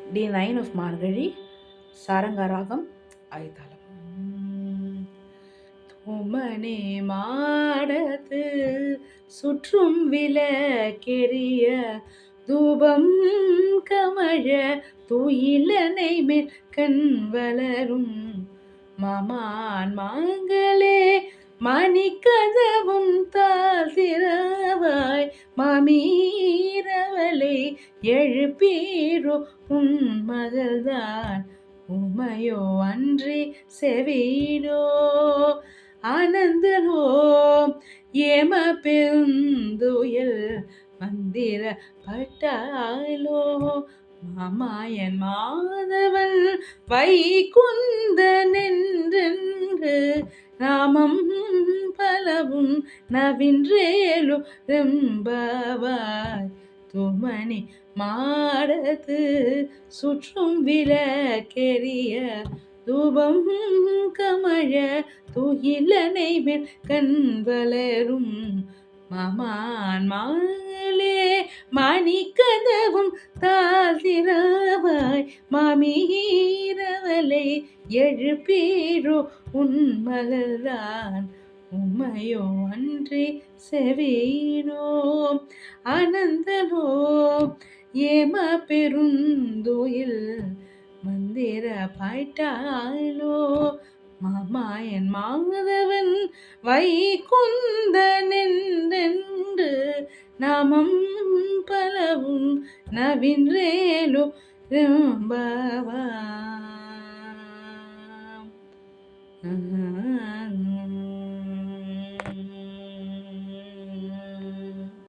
D9 of Margari, Saranga Ragam, Aithalam. உமனே மாடத்து சுற்றும் விளக்கெரிய தூபம் கமழ துயிலனை மேல் கண் வளரும் மாமான் மாங்களே மணிக்கதவும் தாழ்த்திரவாய் மாமீரவளை எழுப்பீரோ உன் மகள்தான் உமையோ அன்றி செவீடோ ஆனந்தனோ ஏம பெருந்துயில் மந்திர பட்டாலோ மாமாயன் மாதவன் வைகுந்தன் என்றென்று நாமம் பலவும் நவின்றேலு ரெம்பவாய் துமணி மாடத்து சுற்றும் விளக்கெரிய தூபம் கமழ துயிலனை மேல் கண் வளரும் மாமான் மாங்களே மணிக்கதவும் தாழ்த்திரவாய் மாமீரவளை எழுப்பீரோ உன் மகள்தான் உமையோ அன்றி செவீனோ ஆனந்தனோ ஏம பெருந்துயில் மந்திர பாய்ட்டாலோ மாமாயன் மாதவன் வைகுந்தன் என்றென்று நாமம் பலவும் நவின்றேலோ ரெம்பவாம்.